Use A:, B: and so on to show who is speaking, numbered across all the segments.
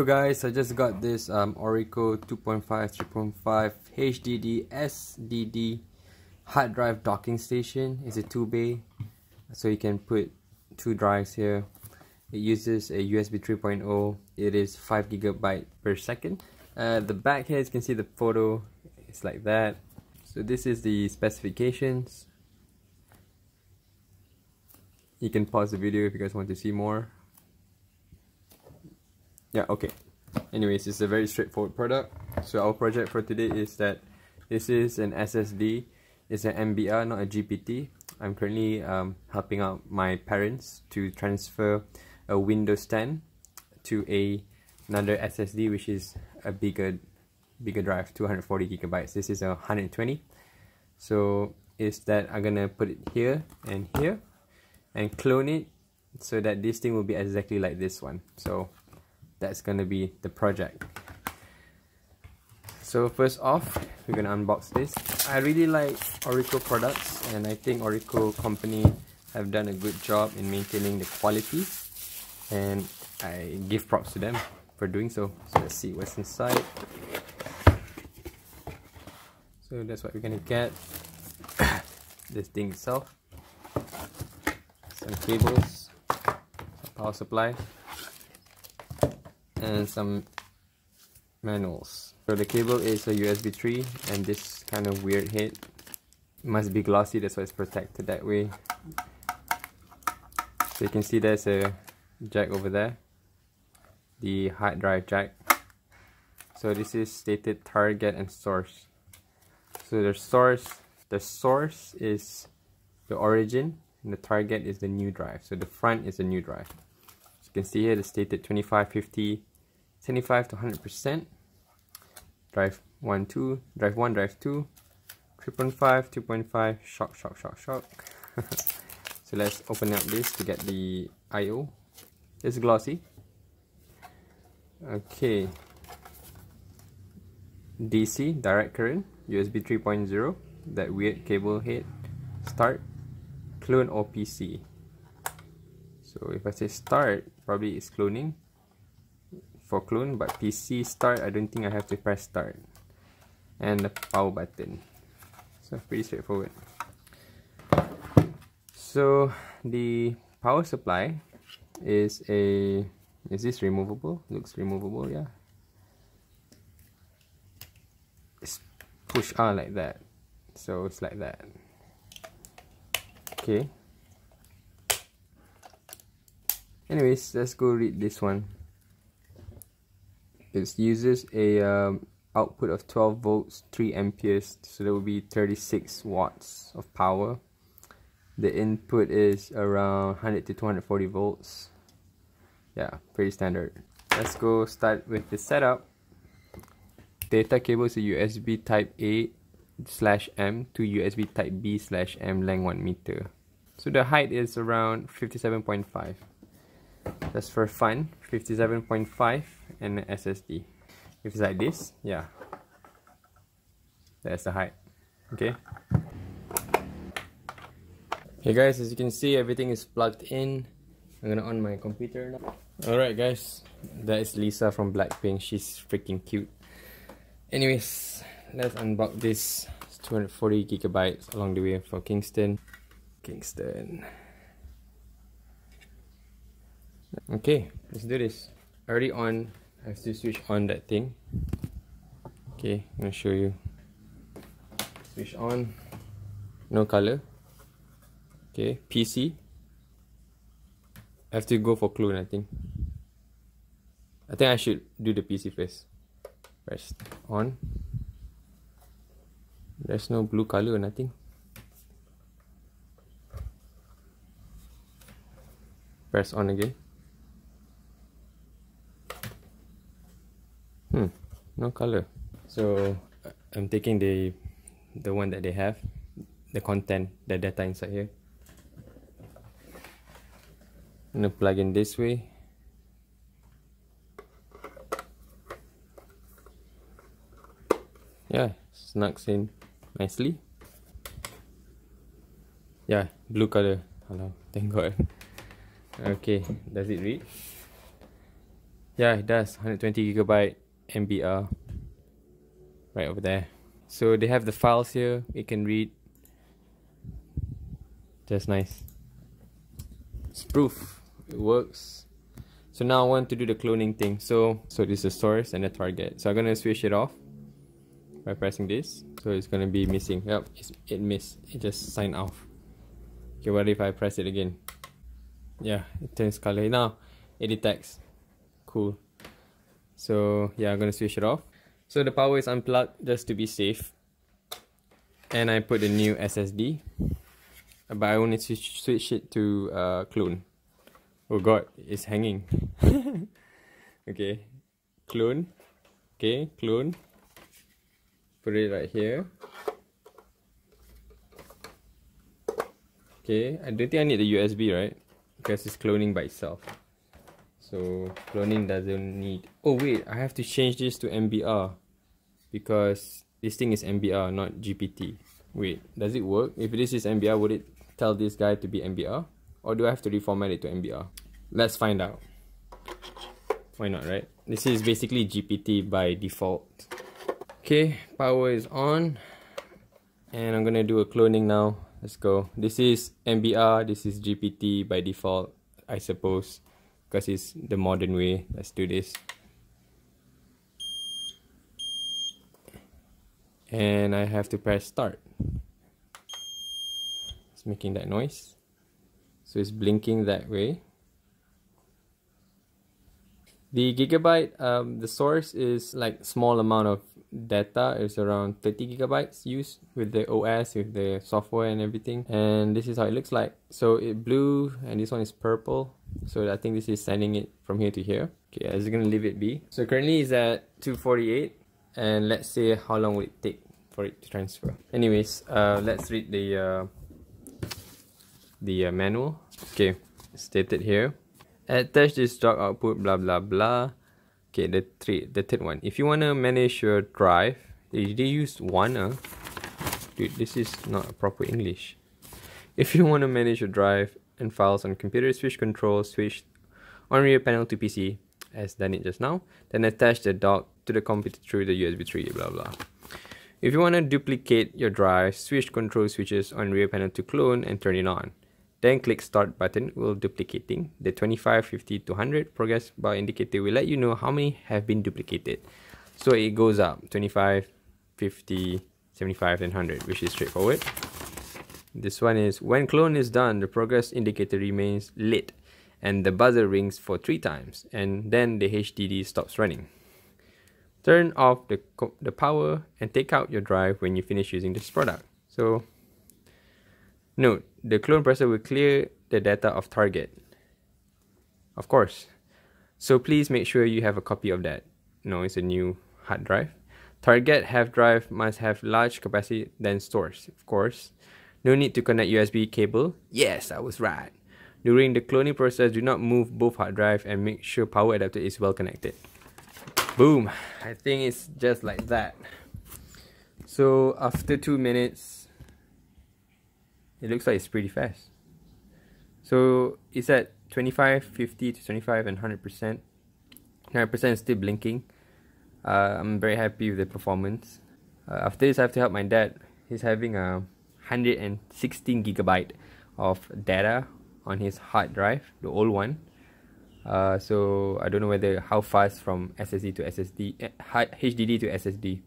A: So guys, I just got this ORICO 2.5 3.5 HDD SSD hard drive docking station. It's a 2-bay, so you can put 2 drives here. It uses a USB 3.0. It is 5 GB per second. The back here, you can see the photo. It's like that. So this is the specifications. You can pause the video if you guys want to see more. Yeah, okay. Anyways, it's a very straightforward product. So our project for today is that this is an SSD. It's an MBR, not a GPT. I'm currently helping out my parents to transfer a Windows 10 to another SSD, which is a bigger drive, 240 GB. This is a 120. So is that I'm gonna put it here and clone it so that this thing will be exactly like this one. So that's gonna be the project. So first off, we're gonna unbox this. I really like ORICO products, and I think ORICO company have done a good job in maintaining the quality, and I give props to them for doing so. So let's see what's inside. So that's what we're gonna get. This thing itself, some cables, some power supply, and some manuals. So the cable is a USB 3 and this kind of weird head. It must be glossy, that's why it's protected that way. So you can see there's a jack over there, the hard drive jack. So this is stated target and source. So the source is the origin and the target is the new drive. So the front is the new drive. As you can see here, it's stated 25, 50, 75 to 100%. Drive 1, 2, drive 1, drive 2, 3.5, 2.5, shock. So let's open up this to get the I/O. It's glossy. Okay. DC, direct current, USB 3.0, that weird cable head, start, clone or PC. So if I say start, probably it's cloning for clone, but PC start, I don't think I have to press start. And the power button. So pretty straightforward. So the power supply is this removable? Looks removable, yeah. It's push on like that. So it's like that. Okay. Anyways, let's go read this one. It uses a output of 12 volts, 3 amperes, so that will be 36 watts of power. The input is around 100 to 240 volts. Yeah, pretty standard. Let's go start with the setup. Data cable is a USB type A/M to USB type B/M, length 1 meter. So the height is around 57.5. That's for fun, 57.5 and an SSD. If it's like this, yeah, that's the height. Okay. Hey guys, as you can see, everything is plugged in. I'm gonna on my computer now. Alright guys, that is Lisa from Blackpink. She's freaking cute. Anyways, let's unbox this. It's 240 GB along the way for Kingston. Okay, let's do this. Already on. I have to switch on that thing. Okay, I'm gonna show you. Switch on. No color. Okay, PC. I have to go for clone, I think. I think I should do the PC first. Press on. There's no blue color or nothing. Press on again. No color. So I'm taking the one that they have, the content, the data inside here. I'm gonna plug in this way. Yeah, snugs in nicely. Yeah, blue color. Hello, thank God. Okay, does it read? Yeah, it does. 120GB MBR right over there. So they have the files here. You can read. Just nice. It's proof. It works. So now I want to do the cloning thing. So this is the source and the target. So I'm gonna switch it off by pressing this. So it's gonna be missing. Yep, it missed. It just signed off. Okay, what if I press it again? Yeah, it turns color. Now it detects. Cool. So yeah, I'm gonna switch it off. So the power is unplugged just to be safe. And I put a new SSD. But I only switch it to clone. Oh god, it's hanging. Okay, clone. Okay, clone. Put it right here. Okay, I don't think I need the USB, right? Because it's cloning by itself. So cloning doesn't need... Oh wait, I have to change this to MBR. Because this thing is MBR, not GPT. Wait, does it work? If this is MBR, would it tell this guy to be MBR? Or do I have to reformat it to MBR? Let's find out. Why not, right? This is basically GPT by default. Okay, power is on. And I'm gonna do a cloning now. Let's go. This is MBR, this is GPT by default, I suppose. Because it's the modern way. Let's do this. And I have to press start. It's making that noise. So it's blinking that way. The gigabyte, the source is like small amount of data. It's around 30 gigabytes used with the OS, with the software and everything. And this is how it looks like. So it blue and this one is purple. So I think this is sending it from here to here. Okay, I'm just gonna leave it be. So currently it's at 248. And let's see how long will it take for it to transfer. Anyways, let's read the manual. Okay, stated here. Attach this dock output, blah blah blah. Okay, the third one. If you wanna manage your drive, they use one. Dude, this is not proper English. If you wanna manage your drive and files on computer, switch control, switch on rear panel to PC, as done it just now. Then attach the dock to the computer through the USB 3, blah blah. If you wanna duplicate your drive, switch control switches on rear panel to clone and turn it on. Then click start button while duplicating. The 25, 50 to 100 progress bar indicator will let you know how many have been duplicated. So it goes up 25, 50, 75 and 100, which is straightforward. This one is when clone is done, the progress indicator remains lit and the buzzer rings for 3 times and then the HDD stops running. Turn off the power and take out your drive when you finish using this product. So note, the clone processor will clear the data of target. Of course. So please make sure you have a copy of that. No, it's a new hard drive. Target half drive must have large capacity than stores. Of course. No need to connect USB cable. Yes, I was right. During the cloning process, do not move both hard drive and make sure power adapter is well connected. Boom. I think it's just like that. So after 2 minutes, it looks like it's pretty fast. So it's at 25, 50 to 25 and 100%. 100% is still blinking. I'm very happy with the performance. After this, I have to help my dad. He's having a 116 gigabyte of data on his hard drive, the old one. So I don't know how fast from SSD to SSD, HDD to SSD.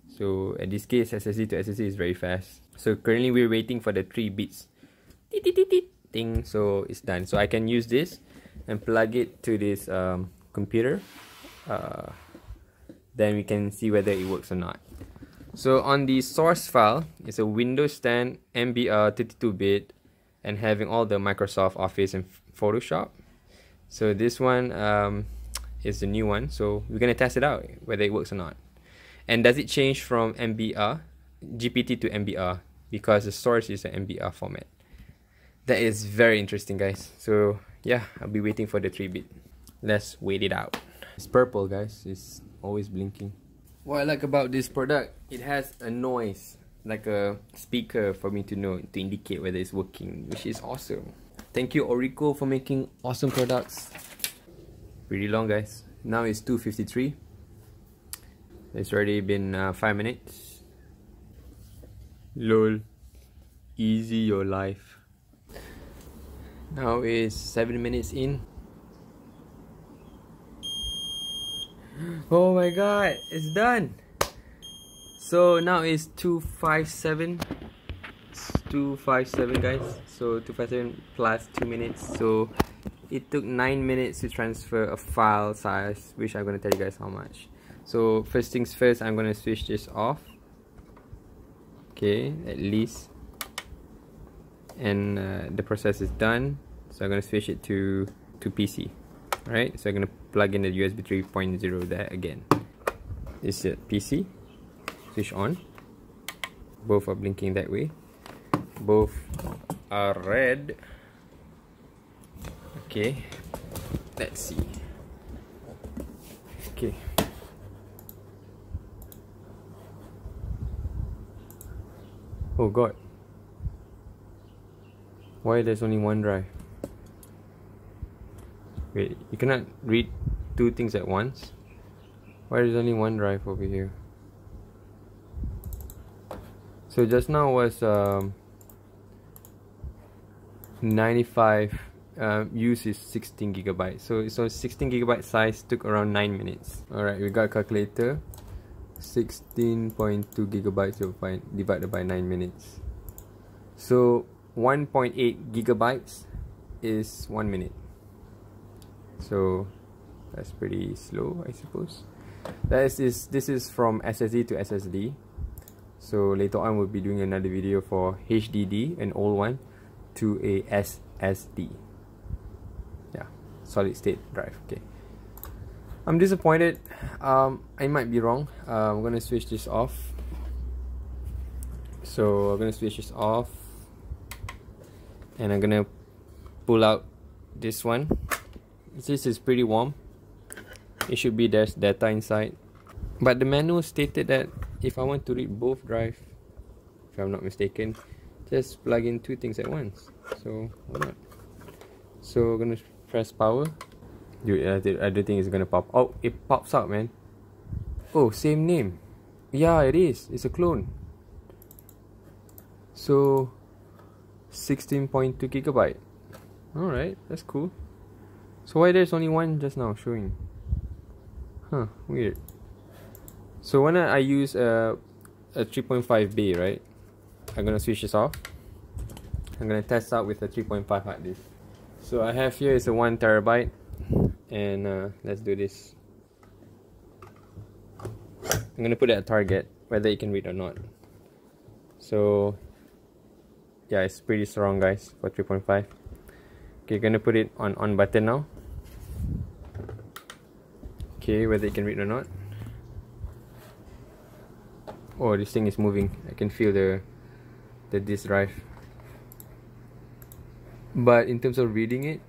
A: So in this case, SSD to SSD is very fast. So currently we're waiting for the 3 bits thing, so it's done. So I can use this and plug it to this computer. Then we can see whether it works or not. So on the source file, it's a Windows 10 MBR 32-bit and having all the Microsoft Office and Photoshop. So this one is the new one. So we're gonna test it out whether it works or not. And does it change from MBR, GPT to MBR? Because the source is an MBR format. That is very interesting, guys. So yeah, I'll be waiting for the 3-bit. Let's wait it out. It's purple, guys. It's always blinking. What I like about this product, it has a noise, like a speaker for me to know, to indicate whether it's working, which is awesome. Thank you, ORICO, for making awesome products. Pretty long, guys. Now it's 2:53. It's already been 5 minutes. Lol. Easy your life. Now it's 7 minutes in. Oh my god, it's done. So now it's 2:57. It's 2:57 guys. So 2:57 plus 2 minutes. So it took 9 minutes to transfer a file size, which I'm gonna tell you guys how much. So first things first, I'm gonna switch this off. Okay, at least. And the process is done. So I'm gonna switch it to PC. Alright, so I'm gonna plug in the USB 3.0 there again. This is PC. Switch on. Both are blinking that way. Both are red. Okay, let's see. Okay. Oh god. Why there's only one drive? Wait, you cannot read two things at once? Why there's only one drive over here? So just now was 95, use is 16 gigabytes. So 16 gigabyte size took around 9 minutes. Alright, we got a calculator. 16.2 gigabytes divided by 9 minutes. So 1.8 gigabytes is 1 minute. So that's pretty slow, I suppose. This is from SSD to SSD. So later on we'll be doing another video for HDD, an old one, to a SSD. Yeah, solid state drive. Okay. I'm disappointed. I might be wrong. I'm gonna switch this off. So I'm gonna switch this off, and I'm gonna pull out this one. This is pretty warm. It should be there's data inside, but the manual stated that if I want to read both drives, if I'm not mistaken, just plug in two things at once. So why not? So I'm gonna press power. Dude, I don't think it's gonna pop. Oh, it pops out, man. Oh, same name. Yeah, it is. It's a clone. So 16.2 gigabyte. Alright, that's cool. So why there's only one just now showing? Huh, weird. So when I use a 3.5 bay, right? I'm gonna switch this off. I'm gonna test out with a 3.5 hard disk. So I have here is a 1 terabyte, and let's do this. I'm gonna put it at target, whether it can read or not. So yeah, it's pretty strong, guys, for 3.5. Okay, gonna put it on button now. Okay, whether it can read or not. Oh, this thing is moving. I can feel the disk drive. But in terms of reading it,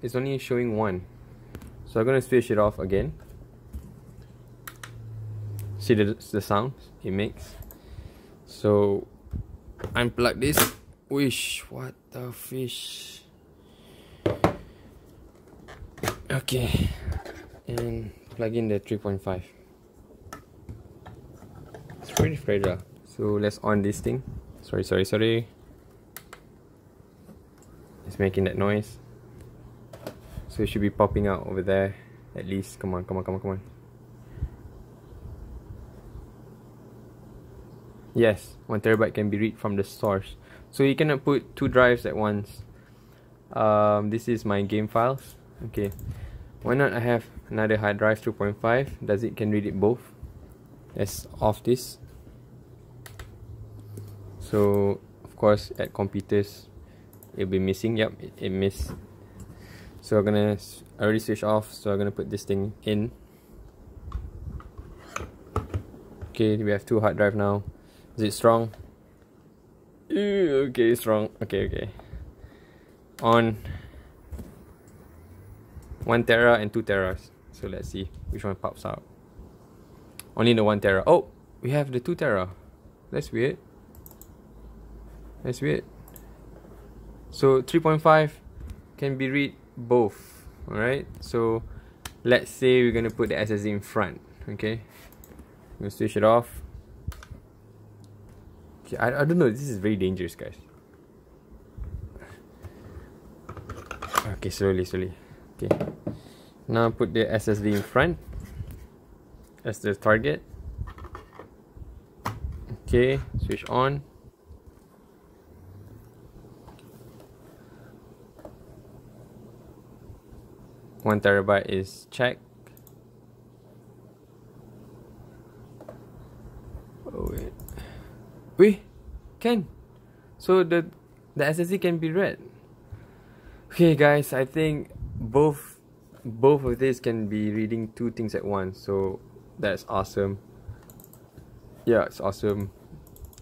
A: it's only showing 1. So I'm gonna switch it off again. See the sound it makes. So unplug this. Wish, what the fish. Okay, and plug in the 3.5. It's pretty fragile. So let's on this thing. Sorry. It's making that noise. So it should be popping out over there. At least, come on. Yes, 1 terabyte can be read from the source. So you cannot put 2 drives at once. This is my game files. Okay, why not I have another hard drive 2.5? Does it can read it both? Let's off this. So of course at computers it'll be missing. Yep, it missed. So I'm gonna already switch off, so I'm gonna put this thing in. Okay, we have 2 hard drive now. Is it strong? Okay, strong. Okay. On 1 tera and 2 teras. So let's see which one pops out. Only the 1 tera. Oh, we have the 2 tera. That's weird. So 3.5 can be read both. Alright, so let's say we're gonna put the SSD in front. Okay, I'm gonna switch it off. Okay, I don't know, this is very dangerous, guys. Okay, slowly. Okay, now put the SSD in front as the target. Okay, switch on. One terabyte is checked. Oh wait, can. So the SSD can be read. Okay guys, I think both of these can be reading two things at once, so that's awesome. Yeah, it's awesome.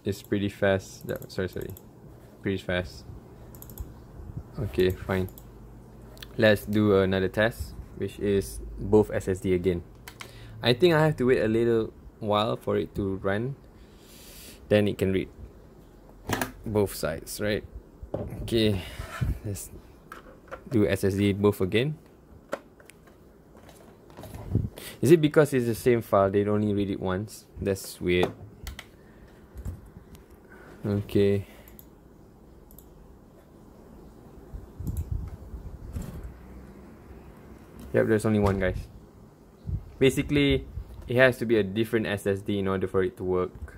A: It's pretty fast. Sorry, pretty fast. Okay, fine. Let's do another test, which is both SSD again. I think I have to wait a little while for it to run, then it can read both sides, right? Okay, let's do SSD both again. Is it because it's the same file, they only read it once? That's weird. Okay. Yep, there's only one, guys. Basically, it has to be a different SSD in order for it to work.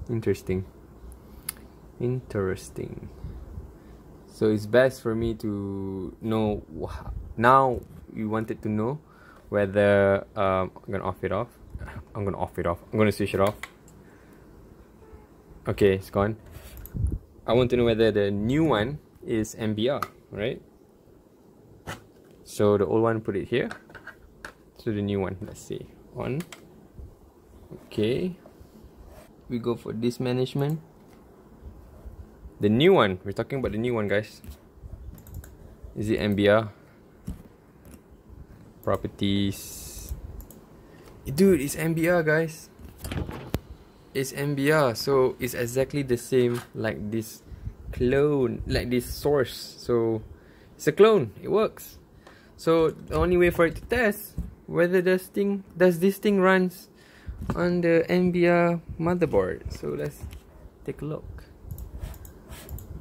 A: Interesting. So it's best for me to know. Now you wanted to know whether I'm gonna off it off. I'm gonna switch it off. Okay, it's gone. I want to know whether the new one is MBR, right? So the old one, put it here. So the new one, let's see, on. Okay, we go for disk management. The new one, we're talking about the new one, guys. Is it MBR? Properties. Dude, it's MBR, guys. It's MBR, so it's exactly the same like this clone, like this source. So it's a clone, it works. So the only way for it to test whether this thing runs on the MBR motherboard. So let's take a look.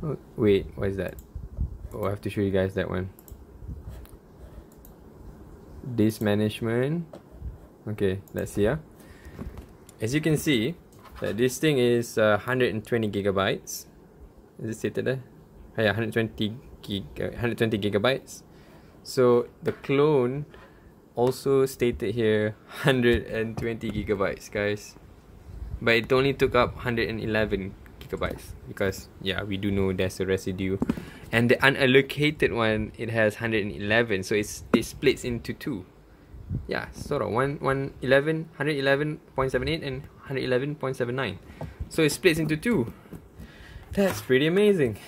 A: Oh, wait, what is that? Oh, I have to show you guys that one. Disk management. Okay, let's see. As you can see, that this thing is 120 gigabytes. Is it stated there? Oh, yeah, 120 gigabytes. So the clone also stated here 120 gigabytes, guys. But it only took up 111 gigabytes because, yeah, we do know there's a residue. And the unallocated one, it has 111, so it splits into two. Yeah, sort of 111.78 and 111.79. So it splits into two. That's pretty amazing.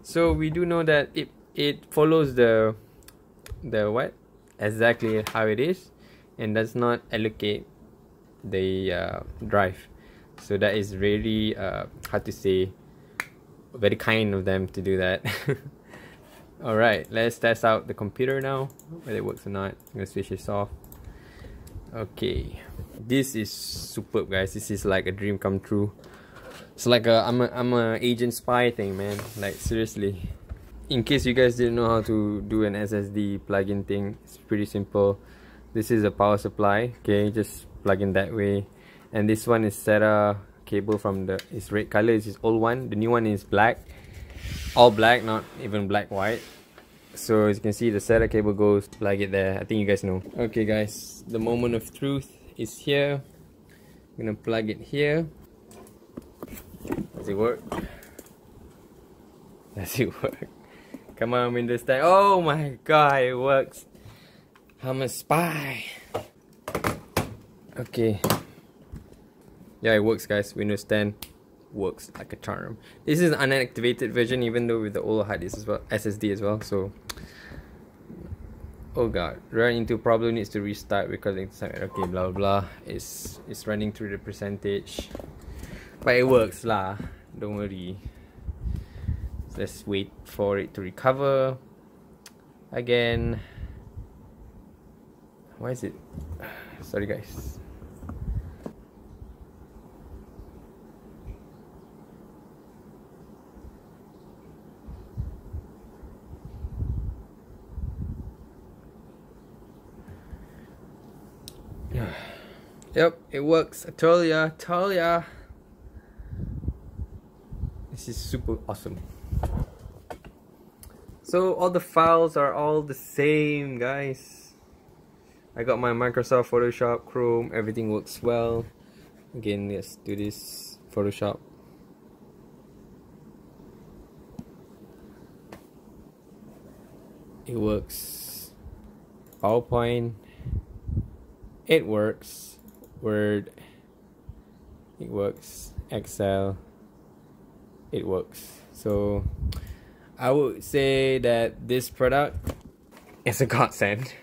A: So we do know that it follows the what exactly how it is and does not allocate the drive. So that is really how to say, very kind of them to do that. Alright, let's test out the computer now, whether it works or not. I'm gonna switch this off. Okay, this is superb, guys. This is like a dream come true. It's like I'm a agent spy thing, man. Like, seriously. In case you guys didn't know how to do an SSD plug-in thing, it's pretty simple. This is a power supply, okay, just plug in that way. And this one is SATA cable from it's red color, it's his old one. The new one is black, all black, not even black white. So as you can see, the SATA cable goes, plug it there. I think you guys know. Okay guys, the moment of truth is here. I'm gonna plug it here. Does it work? Does it work? Come on, Windows 10. Oh my god, it works. I'm a spy. Okay. Yeah, it works, guys. Windows 10 works like a charm. This is an unactivated version, even though with the old hard disk as well, SSD as well. So, oh god, run into problem, needs to restart because it's okay, blah blah blah. It's running through the percentage, but it works lah. Don't worry. Let's wait for it to recover again. Why is it? Sorry guys. Yep, it works. I told ya. This is super awesome. So all the files are all the same, guys. I got my Microsoft Photoshop, Chrome, everything works well. Again, let's do this Photoshop. It works. PowerPoint, it works. Word, it works. Excel, it works. So I would say that this product is a godsend.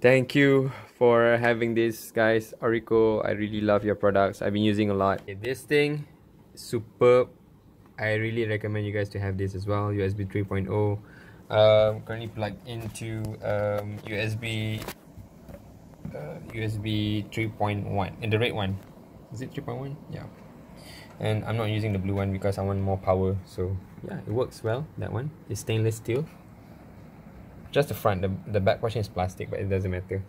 A: Thank you for having this, guys. ORICO, I really love your products. I've been using a lot. This thing is superb. I really recommend you guys to have this as well. USB 3.0. Currently plugged into USB 3.1 and the red one. Is it 3.1? Yeah. And I'm not using the blue one because I want more power. So yeah, it works well. That one is stainless steel. Just the front, the back portion is plastic, but it doesn't matter.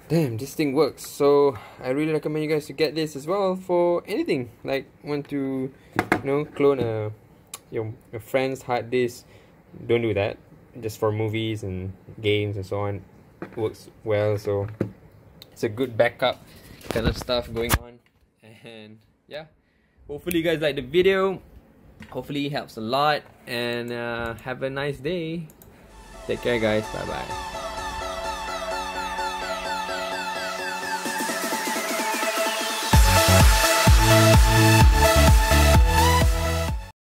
A: Damn, this thing works. So I really recommend you guys to get this as well for anything. Like want to, clone your friend's hard disk. Don't do that. Just for movies and games and so on. It works well. So it's a good backup kind of stuff going on. And yeah, hopefully you guys like the video. Hopefully it helps a lot. And have a nice day. Take care, guys. Bye bye.